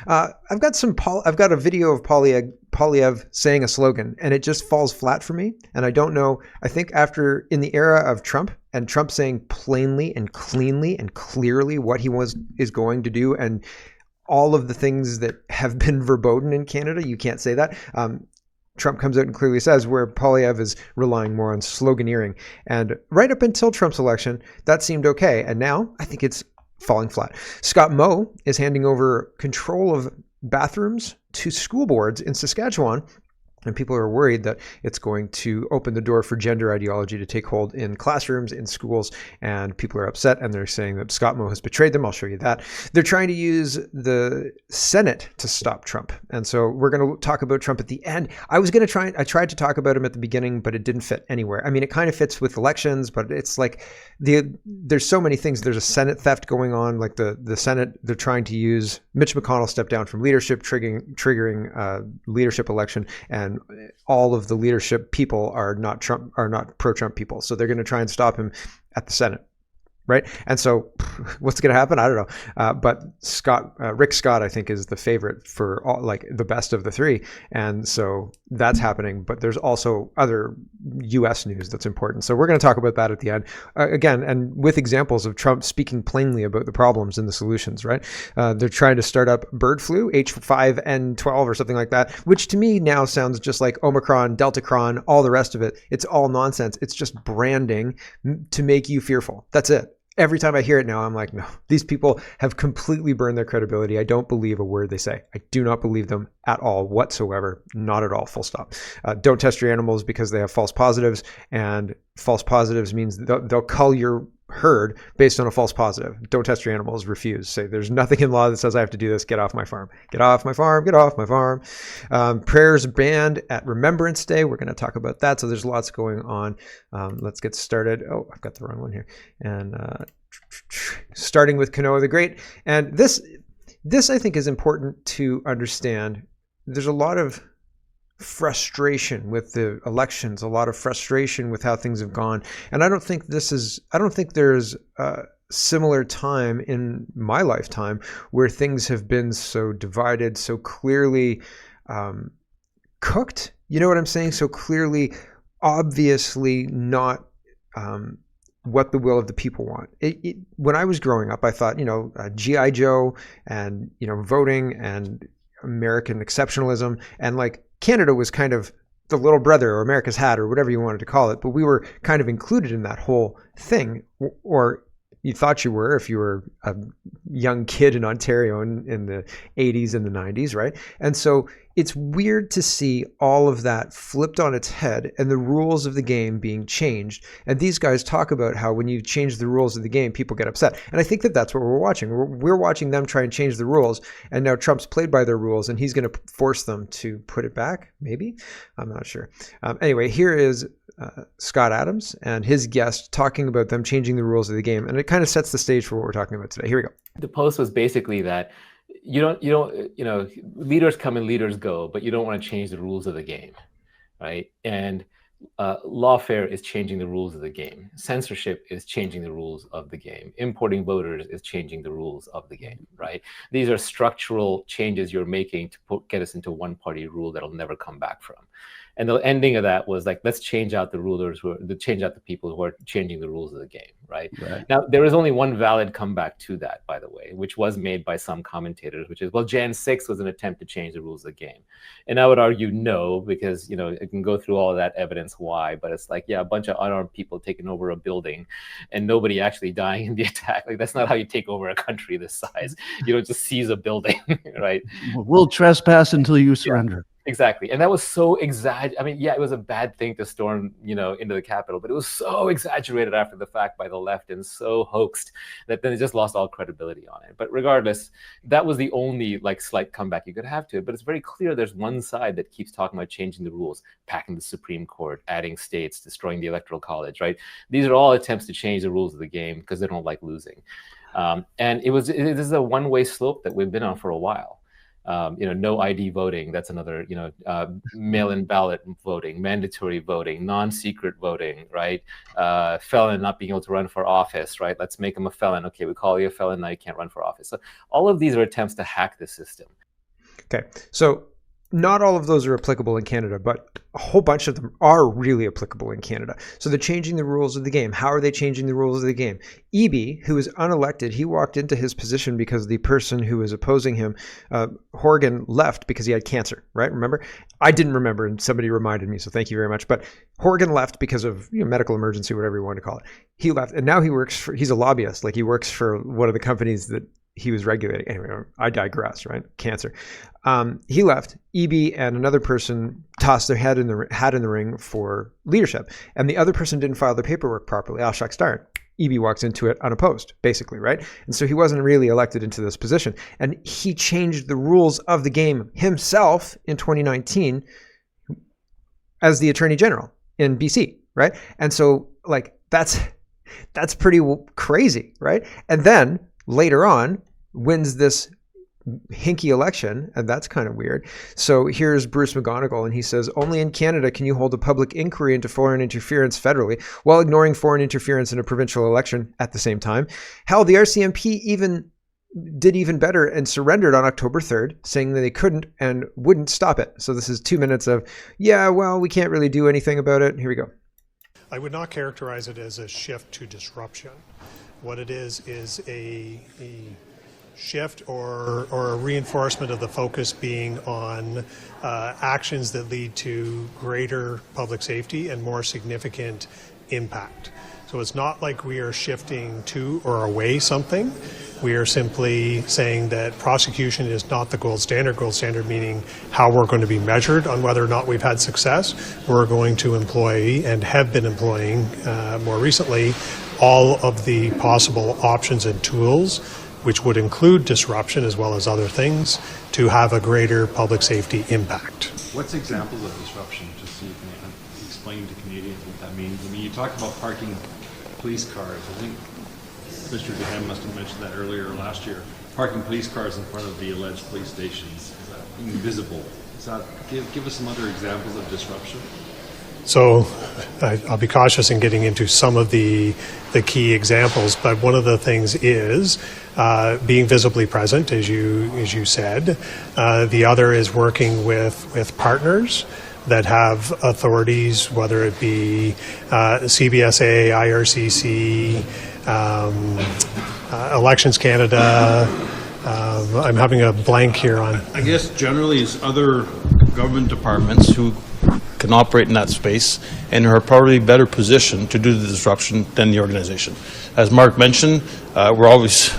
I've got a video of Poilievre saying a slogan, and it just falls flat for me. And I don't know. I think after in the era of Trump and Trump saying plainly and cleanly and clearly what is going to do, and all of the things that have been verboten in Canada, you can't say that. Trump comes out and clearly says, where Poilievre is relying more on sloganeering. And right up until Trump's election, that seemed okay. And now I think it's falling flat. Scott Moe is handing over control of bathrooms to school boards in Saskatchewan. And people are worried that it's going to open the door for gender ideology to take hold in classrooms, in schools, and people are upset, and they're saying that Scott Moe has betrayed them. I'll show you that. They're trying to use the Senate to stop Trump. And so we're going to talk about Trump at the end. I tried to talk about him at the beginning, but it didn't fit anywhere. I mean, it kind of fits with elections, but it's like there's so many things. There's a Senate theft going on, like the Senate, they're trying to use Mitch McConnell stepped down from leadership, triggering leadership election, and all of the leadership people are not pro-Trump people. So they're going to try and stop him at the Senate. Right. And so what's going to happen? I don't know. But Rick Scott, I think, is the favorite for the best of the three. And so that's happening. But there's also other U.S. news that's important. So we're going to talk about that at the end again, and with examples of Trump speaking plainly about the problems and the solutions. Right. They're trying to start up bird flu, H5N12 or something like that, which to me now sounds just like Omicron, Deltacron, all the rest of it. It's all nonsense. It's just branding to make you fearful. That's it. Every time I hear it now, I'm like, no, these people have completely burned their credibility. I don't believe a word they say. I do not believe them at all whatsoever. Not at all, full stop. Don't test your animals because they have false positives, and false positives means they'll cull your herd based on a false positive. Don't test your animals, refuse. Say there's nothing in law that says I have to do this. Get off my farm. Get off my farm. Get off my farm. Prayers banned at Remembrance Day. We're going to talk about that. So there's lots going on. Let's get started. Oh, I've got the wrong one here. And starting with Kanoa the Great. And this I think is important to understand. There's a lot of frustration with the elections, a lot of frustration with how things have gone. And I don't think there's a similar time in my lifetime where things have been so divided, so clearly cooked. You know what I'm saying? So clearly, obviously not what the will of the people want. When I was growing up, I thought, G.I. Joe and, voting and American exceptionalism, and like Canada was kind of the little brother or America's hat or whatever you wanted to call it, but we were kind of included in that whole thing, or you thought you were if you were a young kid in Ontario in the 80s and the 90s, right? And so it's weird to see all of that flipped on its head and the rules of the game being changed. And these guys talk about how when you change the rules of the game, people get upset. And I think that that's what we're watching. We're watching them try and change the rules. And now Trump's played by their rules, and he's going to force them to put it back. Maybe. I'm not sure. Anyway, here is Scott Adams and his guest talking about them changing the rules of the game. And it kind of sets the stage for what we're talking about today. Here we go. The post was basically that leaders come and leaders go, but you don't want to change the rules of the game, right? And lawfare is changing the rules of the game. Censorship is changing the rules of the game. Importing voters is changing the rules of the game, right? These are structural changes you're making to get us into one party rule that'll never come back from. And the ending of that was like, let's change out the rulers change out the people who are changing the rules of the game, right? Now, there is only one valid comeback to that, by the way, which was made by some commentators, which is, well, Jan 6 was an attempt to change the rules of the game. And I would argue no, because, it can go through all of that evidence why, but it's like, yeah, a bunch of unarmed people taking over a building and nobody actually dying in the attack. Like, that's not how you take over a country this size. You don't just seize a building, right? We'll trespass until you surrender. Yeah. Exactly. And that was so exaggerated. I mean, yeah, it was a bad thing to storm, into the Capitol, but it was so exaggerated after the fact by the left and so hoaxed that then it just lost all credibility on it. But regardless, that was the only slight comeback you could have to it. But it's very clear there's one side that keeps talking about changing the rules, packing the Supreme Court, adding states, destroying the Electoral College, right? These are all attempts to change the rules of the game because they don't like losing. And this is a one-way slope that we've been on for a while. No ID voting, that's another, mail-in ballot voting, mandatory voting, non-secret voting, right? Felon not being able to run for office, right? Let's make him a felon. Okay, we call you a felon, now you can't run for office. So all of these are attempts to hack the system. Okay, so not all of those are applicable in Canada, but a whole bunch of them are really applicable in Canada. So they're changing the rules of the game. How are they changing the rules of the game? Eby, who was unelected, he walked into his position because the person who was opposing him, Horgan, left because he had cancer, right? Remember? I didn't remember, and somebody reminded me, so thank you very much. But Horgan left because of medical emergency, whatever you want to call it. He left, and now he's a lobbyist. Like, he works for one of the companies that he was regulating. Anyway, I digress, right? Cancer. He left. Eby and another person tossed their hat in the ring for leadership, and the other person didn't file their paperwork properly. Oh, shucks darn. Eby walks into it unopposed, basically, right? And so he wasn't really elected into this position. And he changed the rules of the game himself in 2019 as the Attorney General in BC, right? And so, like, that's pretty crazy, right? And then later on wins this hinky election, and that's kind of weird. So here's Bruce McGonigal, and he says, only in Canada can you hold a public inquiry into foreign interference federally while ignoring foreign interference in a provincial election at the same time. Hell, the RCMP did even better and surrendered on October 3rd, saying that they couldn't and wouldn't stop it. So this is 2 minutes of, yeah, well, we can't really do anything about it. Here we go. I would not characterize it as a shift to disruption. What it is a shift or a reinforcement of the focus being on actions that lead to greater public safety and more significant impact. So it's not like we are shifting to or away something. We are simply saying that prosecution is not the gold standard meaning how we're going to be measured on whether or not we've had success. We're going to employ and have been employing more recently all of the possible options and tools, which would include disruption as well as other things, to have a greater public safety impact. What's examples of disruption, just so you can explain to Canadians what that means? I mean, you talk about parking police cars. I think Mr. Dehem must have mentioned that earlier or last year. Parking police cars in front of the alleged police stations. Is that invisible? Is that, give us some other examples of disruption. So I'll be cautious in getting into some of the key examples, but one of the things is being visibly present, as you said. The other is working with partners that have authorities, whether it be CBSA, IRCC, Elections Canada. I'm having a blank here on. I guess generally it's other government departments who can operate in that space and are probably better positioned to do the disruption than the organization. As Mark mentioned,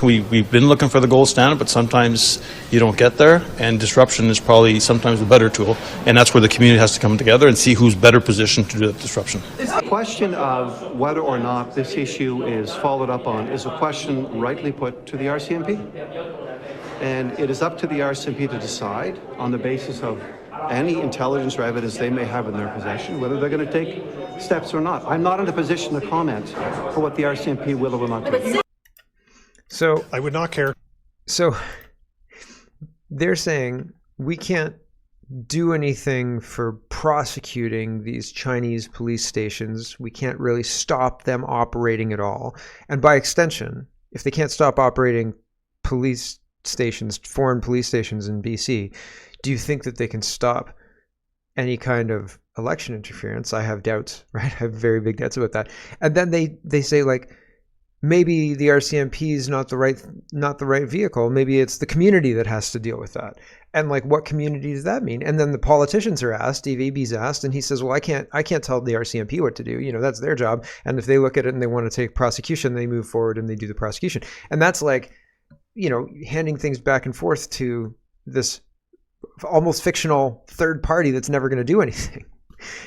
we've been looking for the gold standard, but sometimes you don't get there, and disruption is probably sometimes a better tool, and that's where the community has to come together and see who's better positioned to do that disruption. The question of whether or not this issue is followed up on is a question rightly put to the RCMP, and it is up to the RCMP to decide on the basis of any intelligence or evidence they may have in their possession, whether they're going to take steps or not. I'm not in a position to comment for what the RCMP will or will not do. So I would not care. So they're saying we can't do anything for prosecuting these Chinese police stations. We can't really stop them operating at all. And by extension, if they can't stop operating police stations, foreign police stations in BC, do you think that they can stop any kind of election interference? I have doubts, right? I have very big doubts about that. And then they say, like, maybe the RCMP is not the right vehicle. Maybe it's the community that has to deal with that. And like, what community does that mean? And then the politicians are asked, Steve Abe's asked, and he says, well, I can't tell the RCMP what to do. You know, that's their job. And if they look at it and they want to take prosecution, they move forward and they do the prosecution. And that's like, you know, handing things back and forth to this almost fictional third party that's never going to do anything.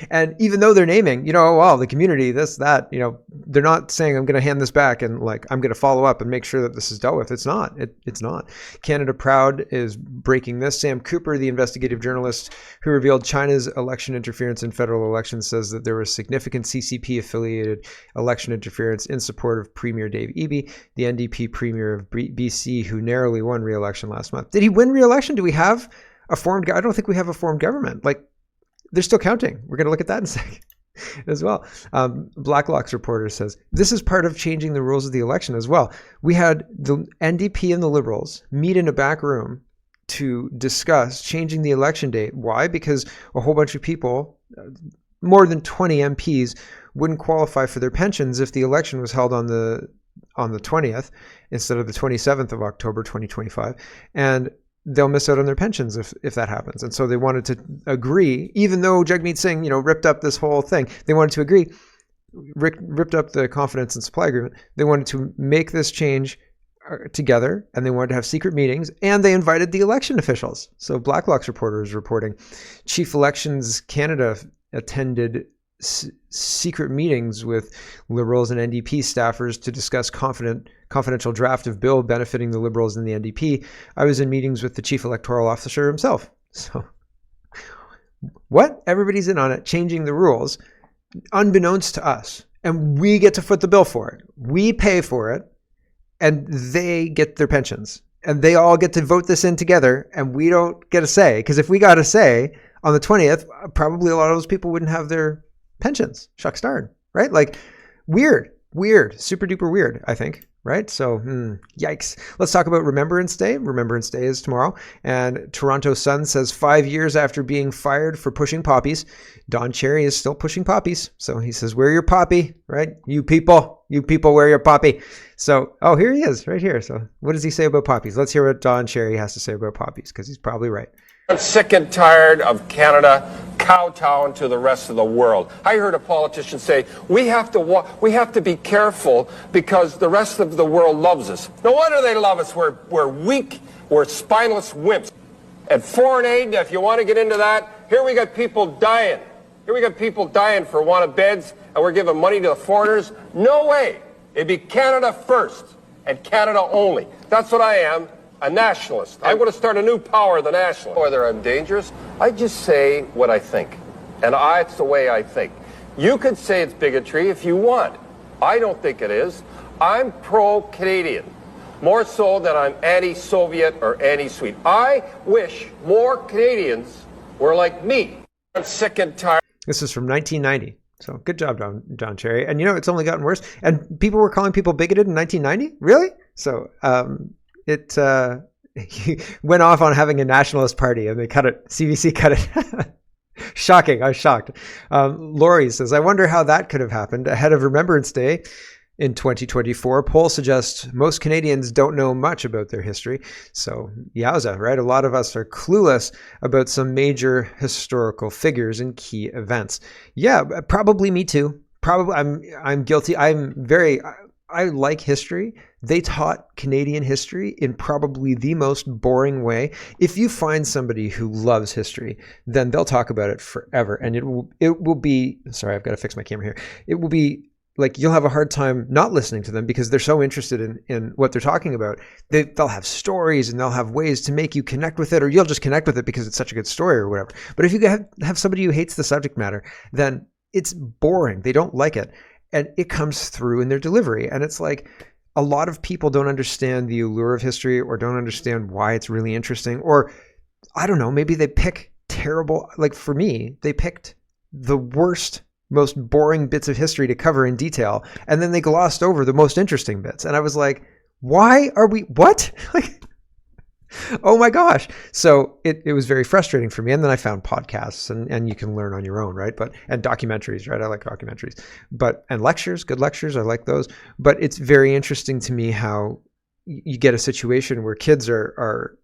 And even though they're naming, you know, oh, well, the community, this, that, you know, they're not saying I'm going to hand this back and like I'm going to follow up and make sure that this is dealt with. It's not. It's not. Canada Proud is breaking this. Sam Cooper, the investigative journalist who revealed China's election interference in federal elections, says that there was significant CCP-affiliated election interference in support of Premier Dave Eby, the NDP Premier of BC, who narrowly won re-election last month. Did he win re-election? Do we have a formed? I don't think we have a formed government. Like, they're still counting. We're going to look at that in a second as well. Blacklock's reporter says, this is part of changing the rules of the election as well. We had the NDP and the Liberals meet in a back room to discuss changing the election date. Why? Because a whole bunch of people, more than 20 MPs, wouldn't qualify for their pensions if the election was held on the 20th instead of the 27th of October 2025, and they'll miss out on their pensions if that happens. And so they wanted to agree, even though Jagmeet Singh, ripped up this whole thing. They wanted to agree, ripped up the confidence and supply agreement. They wanted to make this change together, and they wanted to have secret meetings, and they invited the election officials. So Blacklock's reporter is reporting Chief Elections Canada attended secret meetings with Liberals and NDP staffers to discuss confidential draft of bill benefiting the Liberals and the NDP. I was in meetings with the Chief Electoral Officer himself. So what? Everybody's in on it, changing the rules, unbeknownst to us. And we get to foot the bill for it. We pay for it, and they get their pensions. And they all get to vote this in together, and we don't get a say. Because if we got a say on the 20th, probably a lot of those people wouldn't have their pensions. Shucks darn, right? Like, weird, super duper weird, I think, right? So, yikes. Let's talk about Remembrance Day. Remembrance Day is tomorrow. And Toronto Sun says 5 years after being fired for pushing poppies, Don Cherry is still pushing poppies. So he says, wear your poppy, right? You people wear your poppy. So, oh, here he is right here. So what does he say about poppies? Let's hear what Don Cherry has to say about poppies, because he's probably right. I'm sick and tired of Canada kowtowing to the rest of the world. I heard a politician say, we have to be careful because the rest of the world loves us. No wonder they love us. We're weak, we're spineless wimps. And foreign aid, if you want to get into that, here we got people dying. Here we got people dying for want of beds, and we're giving money to the foreigners. No way. It'd be Canada first and Canada only. That's what I am. A nationalist. I'm going to start a new power, the nationalist. Whether I'm dangerous, I just say what I think. And it's the way I think. You could say it's bigotry if you want. I don't think it is. I'm pro-Canadian. More so than I'm anti-Soviet or anti-Swede. I wish more Canadians were like me. I'm sick and tired. This is from 1990. So good job, Don Cherry. And it's only gotten worse. And people were calling people bigoted in 1990? Really? So, he went off on having a nationalist party, and they cut it. CBC cut it. Shocking. I was shocked. Lori says, I wonder how that could have happened ahead of Remembrance Day in 2024. Polls suggest most Canadians don't know much about their history. So, yowza, right? A lot of us are clueless about some major historical figures and key events. Yeah, probably me too. Probably I'm guilty. I like history. They taught Canadian history in probably the most boring way. If you find somebody who loves history, then they'll talk about it forever. And it will be, sorry, I've got to fix my camera here. It will be like, you'll have a hard time not listening to them because they're so interested in what they're talking about. They'll have stories and they'll have ways to make you connect with it, or you'll just connect with it because it's such a good story or whatever. But if you have somebody who hates the subject matter, then it's boring. They don't like it. And it comes through in their delivery. And it's like, a lot of people don't understand the allure of history, or don't understand why it's really interesting. Or I don't know, maybe they pick terrible, like for me, they picked the worst, most boring bits of history to cover in detail. And then they glossed over the most interesting bits. And I was like, why are we, what? Like, oh my gosh. So it was very frustrating for me. And then I found podcasts, and you can learn on your own, right? And documentaries, right? I like documentaries, and lectures, good lectures. I like those, but it's very interesting to me how you get a situation where kids are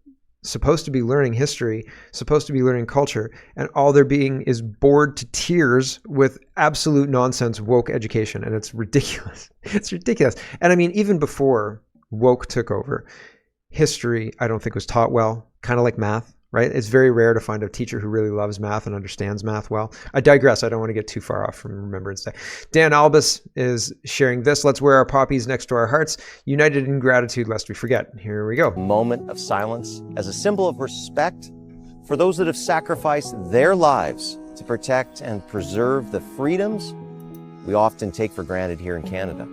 supposed to be learning history, supposed to be learning culture, and all they're being is bored to tears with absolute nonsense woke education. And it's ridiculous. It's ridiculous. And I mean, even before woke took over, history, I don't think, was taught well, kind of like math, right? It's very rare to find a teacher who really loves math and understands math well. I digress. I don't want to get too far off from Remembrance Day. Dan Albus is sharing this. Let's wear our poppies next to our hearts, united in gratitude lest we forget. Here we go. Moment of silence as a symbol of respect for those that have sacrificed their lives to protect and preserve the freedoms we often take for granted here in Canada.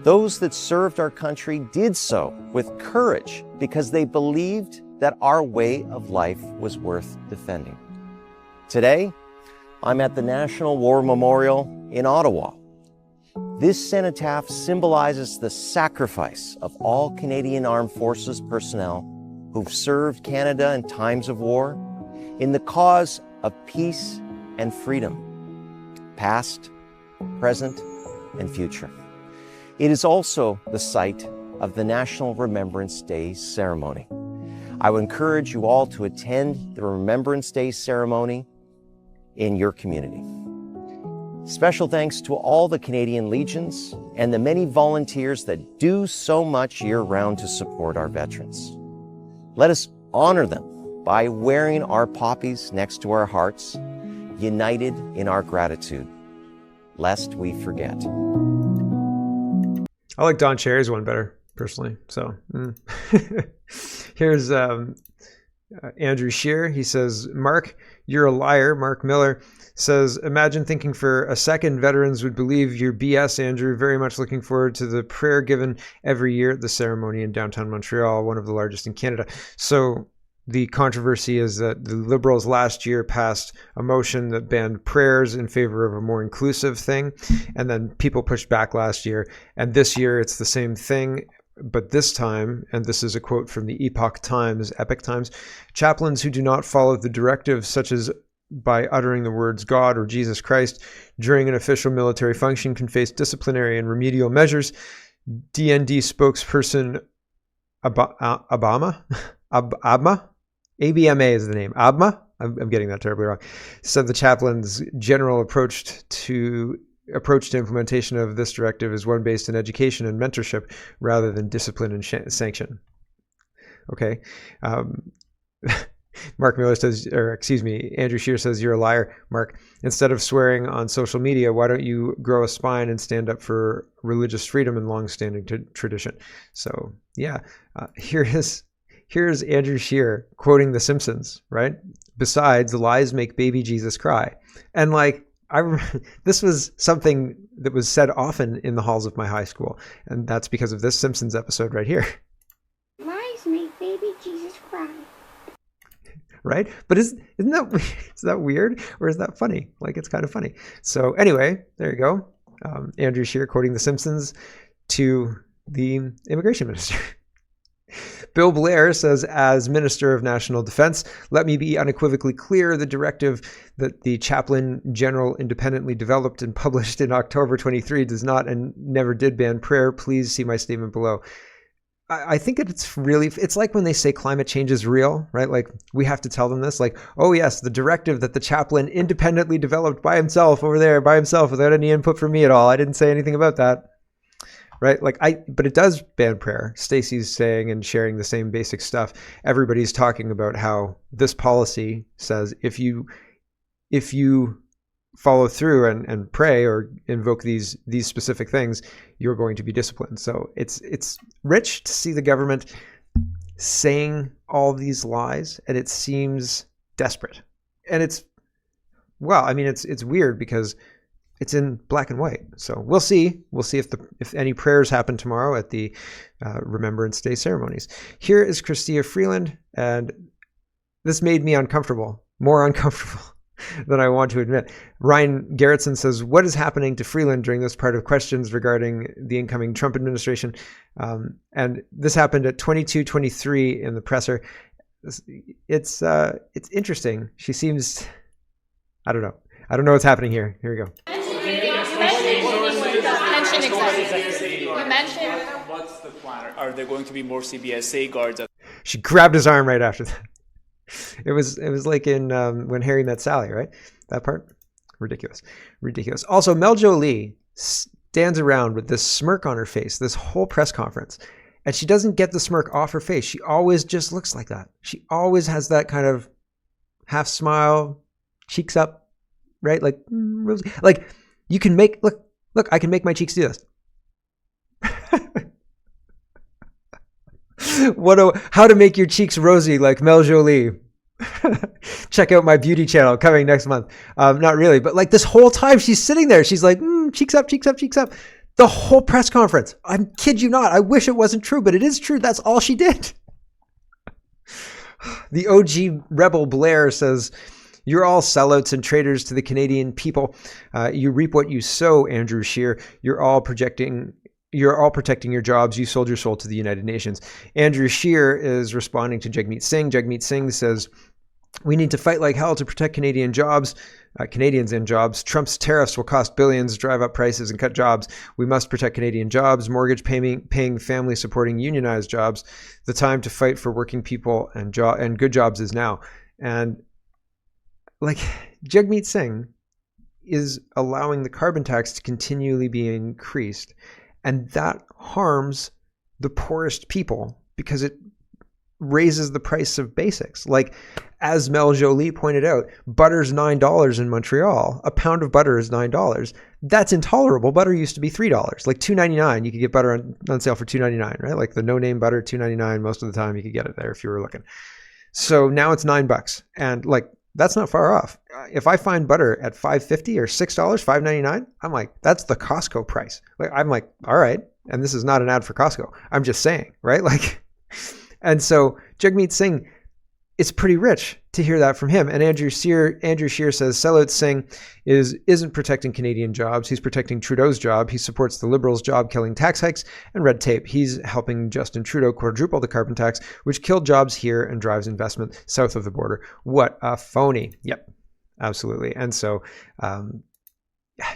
Those that served our country did so with courage because they believed that our way of life was worth defending. Today, I'm at the National War Memorial in Ottawa. This cenotaph symbolizes the sacrifice of all Canadian Armed Forces personnel who've served Canada in times of war in the cause of peace and freedom, past, present, and future. It is also the site of the National Remembrance Day ceremony. I would encourage you all to attend the Remembrance Day ceremony in your community. Special thanks to all the Canadian Legions and the many volunteers that do so much year-round to support our veterans. Let us honor them by wearing our poppies next to our hearts, united in our gratitude, lest we forget. I like Don Cherry's one better, personally. So here's Andrew Scheer. He says, Mark, you're a liar. Mark Miller says, imagine thinking for a second veterans would believe your BS, Andrew. Very much looking forward to the prayer given every year at the ceremony in downtown Montreal, one of the largest in Canada. So the controversy is that the Liberals last year passed a motion that banned prayers in favor of a more inclusive thing. And then people pushed back last year. And this year it's the same thing. But this time, and this is a quote from the Epoch Times, chaplains who do not follow the directive, such as by uttering the words God or Jesus Christ during an official military function, can face disciplinary and remedial measures. DND spokesperson ABMA is the name. ABMA? I'm getting that terribly wrong. Said the chaplain's general approach to implementation of this directive is one based in education and mentorship rather than discipline and sanction. Okay. Mark Miller says, Andrew Scheer says, you're a liar, Mark. Instead of swearing on social media, why don't you grow a spine and stand up for religious freedom and long-standing tradition? So, yeah, here's Andrew Scheer quoting The Simpsons, right? Besides, lies make baby Jesus cry. And this was something that was said often in the halls of my high school. And that's because of this Simpsons episode right here. Lies make baby Jesus cry. Right? But is that weird or is that funny? It's kind of funny. So anyway, there you go. Andrew Scheer quoting The Simpsons to the immigration minister. Bill Blair says, as Minister of National Defense, let me be unequivocally clear, the directive that the Chaplain General independently developed and published in October 23 does not and never did ban prayer. Please see my statement below. I think it's like when they say climate change is real, right? We have to tell them this, oh yes, the directive that the chaplain independently developed by himself over there, by himself, without any input from me at all. I didn't say anything about that. Right? But it does ban prayer. Stacey's saying and sharing the same basic stuff. Everybody's talking about how this policy says if you follow through and pray or invoke these specific things, you're going to be disciplined. So it's rich to see the government saying all these lies, and it seems desperate. And it's weird because it's in black and white. So we'll see. We'll see if any prayers happen tomorrow at the Remembrance Day ceremonies. Here is Chrystia Freeland, and this made me uncomfortable, more uncomfortable than I want to admit. Ryan Garrettson says, what is happening to Freeland during this part of questions regarding the incoming Trump administration? And this happened at 22:23 in the presser. It's interesting. She seems, I don't know what's happening here. Here we go. You mentioned what's the plan? Are there going to be more CBSA guards? She grabbed his arm right after that. It was like in When Harry Met Sally, right? That part? Ridiculous. Also, Mel-Jo Lee stands around with this smirk on her face, this whole press conference, and she doesn't get the smirk off her face. She always just looks like that. She always has that kind of half smile, cheeks up, right? You can make, look, I can make my cheeks do this. How to make your cheeks rosy like Mel-Jo Lee. Check out my beauty channel coming next month. Not really, but this whole time she's sitting there, she's like, cheeks up, cheeks up, cheeks up. The whole press conference. I kid you not. I wish it wasn't true, but it is true. That's all she did. The OG rebel Blair says, you're all sellouts and traitors to the Canadian people. You reap what you sow, Andrew Scheer. You're all projecting you're all protecting your jobs. You sold your soul to the United Nations. Andrew Scheer is responding to Jagmeet Singh. Jagmeet Singh says, we need to fight like hell to protect Canadian jobs, Canadians and jobs. Trump's tariffs will cost billions, drive up prices, and cut jobs. We must protect Canadian jobs, mortgage paying, family supporting, unionized jobs. The time to fight for working people and good jobs is now. And like Jagmeet Singh is allowing the carbon tax to continually be increased. And that harms the poorest people because it raises the price of basics. Like, as Mel Jolie pointed out, butter's $9 in Montreal. A pound of butter is $9. That's intolerable. Butter used to be $3. Like $2.99, you could get butter on sale for $2.99, right? Like the no-name butter, $2.99. Most of the time you could get it there if you were looking. So now it's $9. And like, that's not far off. If I find butter at $5.50 or $6, $5.99, I'm like, that's the Costco price. Like, I'm like, all right. And this is not an ad for Costco. I'm just saying, right? Like, and so Jagmeet Singh, it's pretty rich to hear that from him. And Andrew Scheer says Sellout Singh isn't protecting Canadian jobs. He's protecting Trudeau's job. He supports the Liberals' job-killing tax hikes and red tape. He's helping Justin Trudeau quadruple the carbon tax, which killed jobs here and drives investment south of the border. What a phony. Yep, absolutely. And so,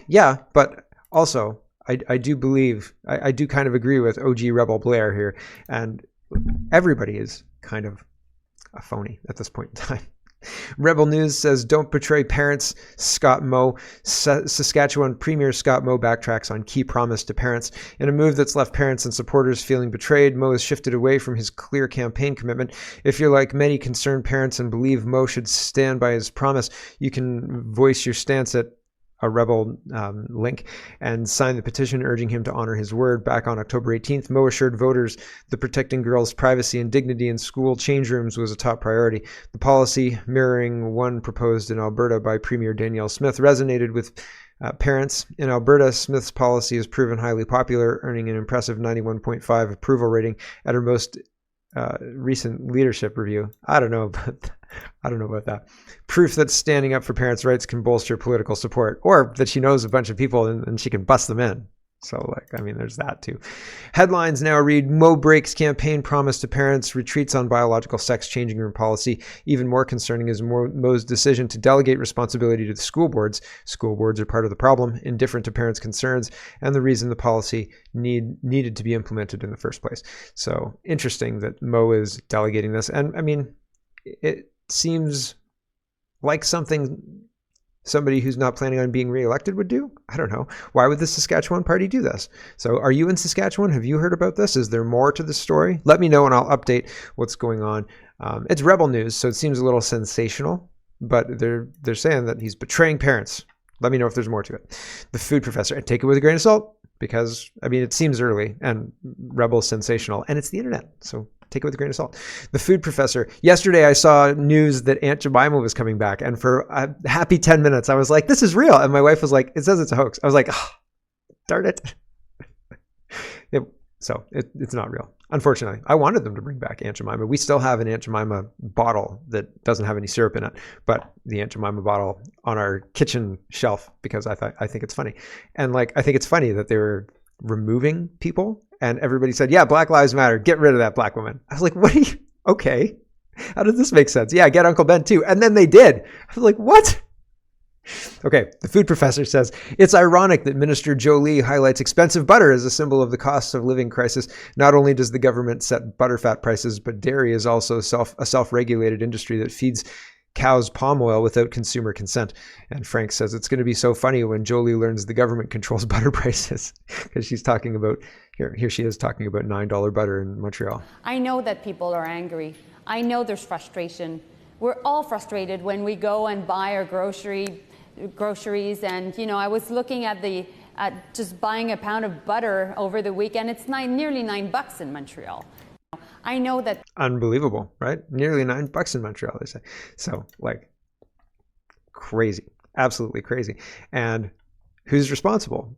yeah, but also I do believe, I do kind of agree with OG Rebel Blair here. And everybody is kind of a phony at this point in time. Rebel News says, don't betray parents. Scott Moe. Saskatchewan Premier Scott Moe backtracks on key promise to parents. In a move that's left parents and supporters feeling betrayed, Moe has shifted away from his clear campaign commitment. If you're like many concerned parents and believe Moe should stand by his promise, you can voice your stance at a Rebel link and sign the petition urging him to honor his word. Back on October 18th, Moe assured voters that protecting girls' privacy and dignity in school change rooms was a top priority. The policy, mirroring one proposed in Alberta by Premier Danielle Smith, resonated with parents. In Alberta, Smith's policy has proven highly popular, earning an impressive 91.5 approval rating at her most recent leadership review. I don't know about that. Proof that standing up for parents' rights can bolster political support, or that she knows a bunch of people and she can bust them in. So, like, I mean, there's that too. Headlines now read, Moe breaks campaign promise to parents, retreats on biological sex changing room policy. Even more concerning is Moe's decision to delegate responsibility to the school boards. School boards are part of the problem, indifferent to parents' concerns, and the reason the policy needed to be implemented in the first place. So interesting that Moe is delegating this. And I mean, it seems like somebody who's not planning on being reelected would do. I don't know. Why would the Saskatchewan party do this? So are you in Saskatchewan? Have you heard about this? Is there more to the story? Let me know and I'll update what's going on. It's Rebel News, so it seems a little sensational, but they're saying that he's betraying parents. Let me know if there's more to it. The food professor, and take it with a grain of salt, because, I mean, it seems early and Rebel's sensational, and it's the internet, so take it with a grain of salt. The food professor. Yesterday, I saw news that Aunt Jemima was coming back, and for a happy 10 minutes, I was like, this is real. And my wife was like, it says it's a hoax. I was like, oh, darn it. So it's not real. Unfortunately, I wanted them to bring back Aunt Jemima. We still have an Aunt Jemima bottle that doesn't have any syrup in it, but the Aunt Jemima bottle on our kitchen shelf, because I think it's funny. And like, I think it's funny that they were removing people and everybody said, yeah, Black Lives Matter. Get rid of that black woman. I was like, what are you? Okay. How does this make sense? Yeah, get Uncle Ben too. And then they did. I was like, what? Okay, the food professor says, it's ironic that Minister Jolie highlights expensive butter as a symbol of the cost of living crisis. Not only does the government set butterfat prices, but dairy is also a self-regulated industry that feeds cows palm oil without consumer consent. And Frank says, it's going to be so funny when Jolie learns the government controls butter prices, because she's talking about, here she is talking about $9 butter in Montreal. I know that people are angry. I know there's frustration. We're all frustrated when we go and buy our groceries, and you know, I was looking at just buying a pound of butter over the weekend. It's nearly $9 in Montreal. I know that. Unbelievable, right? Nearly $9 in Montreal, they say. So, like, crazy, absolutely crazy. And who's responsible?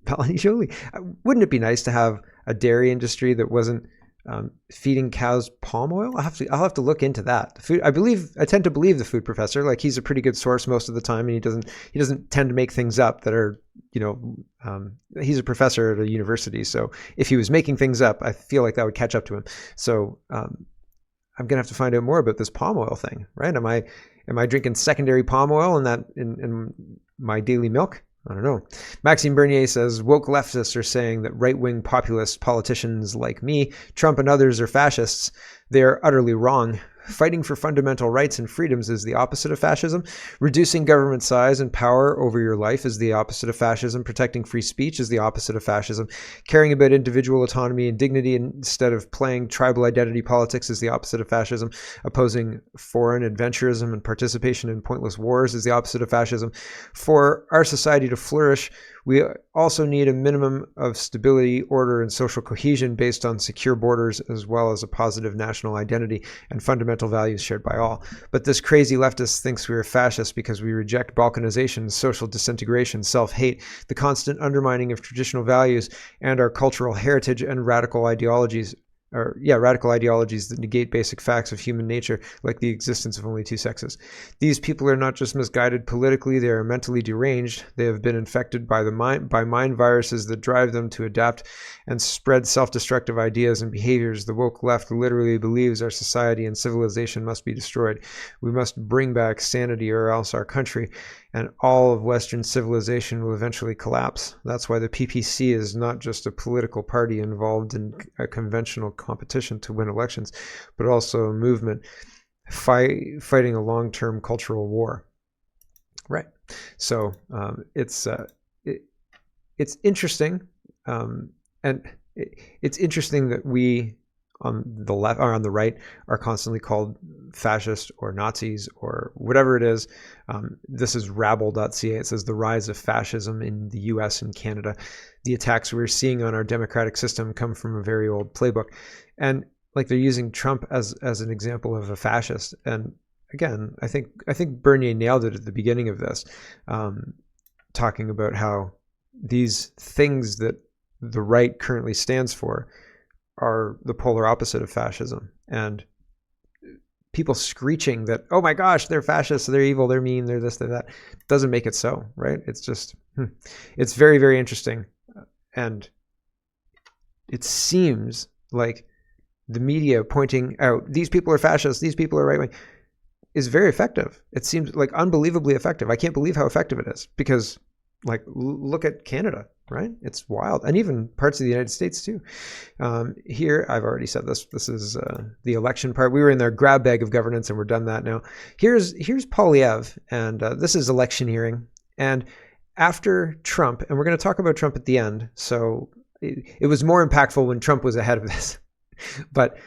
Melanie Jolie. Wouldn't it be nice to have a dairy industry that wasn't feeding cows palm oil. I'll have to look into that. I tend to believe the food professor. Like, he's a pretty good source most of the time, and he doesn't tend to make things up that are, he's a professor at a university. So if he was making things up, I feel like that would catch up to him. So I'm gonna have to find out more about this palm oil thing, right? Am I drinking secondary palm oil in my daily milk? I don't know. Maxime Bernier says, woke leftists are saying that right-wing populist politicians like me, Trump and others are fascists. They are utterly wrong. Fighting for fundamental rights and freedoms is the opposite of fascism. Reducing government size and power over your life is the opposite of fascism. Protecting free speech is the opposite of fascism. Caring about individual autonomy and dignity instead of playing tribal identity politics is the opposite of fascism. Opposing foreign adventurism and participation in pointless wars is the opposite of fascism. For our society to flourish, we also need a minimum of stability, order, and social cohesion based on secure borders, as well as a positive national identity and fundamental values shared by all. But this crazy leftist thinks we are fascists because we reject balkanization, social disintegration, self-hate, the constant undermining of traditional values, and our cultural heritage and radical ideologies that negate basic facts of human nature, like the existence of only two sexes. These people are not just misguided politically, they are mentally deranged. They have been infected by mind viruses that drive them to adapt and spread self-destructive ideas and behaviors. The woke left literally believes our society and civilization must be destroyed. We must bring back sanity, or else our country and all of Western civilization will eventually collapse. That's why the PPC is not just a political party involved in a conventional competition to win elections, but also a movement fighting a long-term cultural war. Right. So it's interesting, and it's interesting that we on the left or on the right are constantly called fascist or Nazis or whatever it is. This is rabble.ca. It says the rise of fascism in the US and Canada. The attacks we're seeing on our democratic system come from a very old playbook. And like, they're using Trump as an example of a fascist. And again, I think Bernier nailed it at the beginning of this, talking about how these things that the right currently stands for are the polar opposite of fascism. And people screeching that, oh my gosh, they're fascists, they're evil, they're mean, they're this, they're that, doesn't make it so, right? It's just, it's very, very interesting. And it seems like the media pointing out, these people are fascists, these people are right-wing, is very effective. It seems like unbelievably effective. I can't believe how effective it is, because like, look at Canada, right? It's wild. And even parts of the United States too. Here, I've already said this. This is the election part. We were in their grab bag of governance, and we're done that now. Here's Poilievre, and this is electioneering. And after Trump, and we're going to talk about Trump at the end, so it was more impactful when Trump was ahead of this. But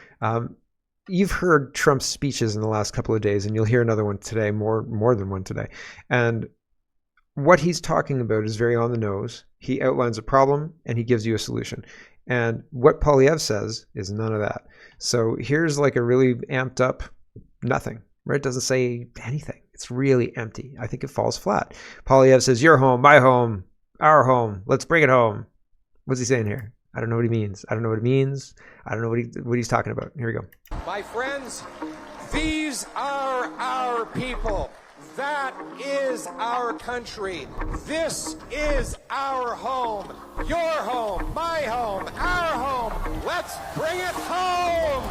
you've heard Trump's speeches in the last couple of days, and you'll hear another one today, more than one today. And what he's talking about is very on the nose. He outlines a problem and he gives you a solution. And what Poilievre says is none of that. So here's like a really amped up nothing, right? It doesn't say anything. It's really empty. I think it falls flat. Poilievre says, your home, my home, our home. Let's bring it home. What's he saying here? I don't know what he means. I don't know what it means. I don't know what he's talking about. Here we go. My friends, these are our people. That is our country. This is our home. Your home, my home, our home. Let's bring it home.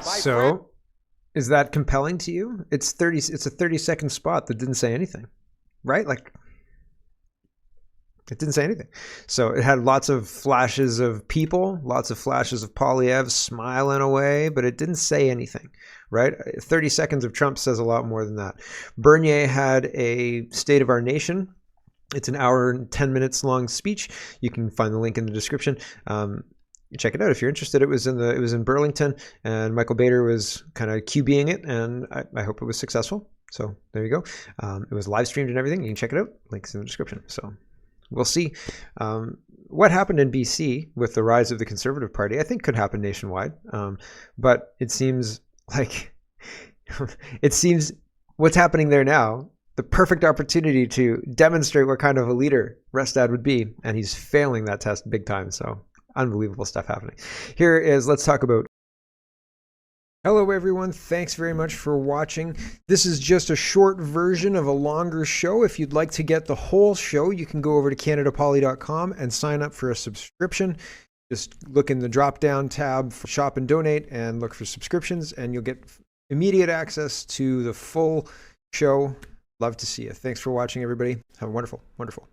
So, is that compelling to you? It's a 30-second spot that didn't say anything, right? Like, it didn't say anything. So it had lots of flashes of people, lots of flashes of Poilievre smiling away, but it didn't say anything, right? 30 seconds of Trump says a lot more than that. Bernier had a State of Our Nation. It's an hour and 10 minutes long speech. You can find the link in the description. Check it out if you're interested. It was in Burlington, and Michael Bader was kind of QBing it, and I hope it was successful. So there you go. It was live streamed and everything. You can check it out. Links in the description. So we'll see. what happened in BC with the rise of the Conservative Party, I think could happen nationwide. But it seems like what's happening there now, the perfect opportunity to demonstrate what kind of a leader Restad would be. And he's failing that test big time. So unbelievable stuff happening. Here is, let's talk about. Hello everyone, thanks very much for watching. This is just a short version of a longer show. If you'd like to get the whole show, you can go over to CanadaPoly.com and sign up for a subscription. Just look in the drop-down tab for Shop and Donate and look for subscriptions, and you'll get immediate access to the full show. Love to see you. Thanks for watching, everybody. Have a wonderful, wonderful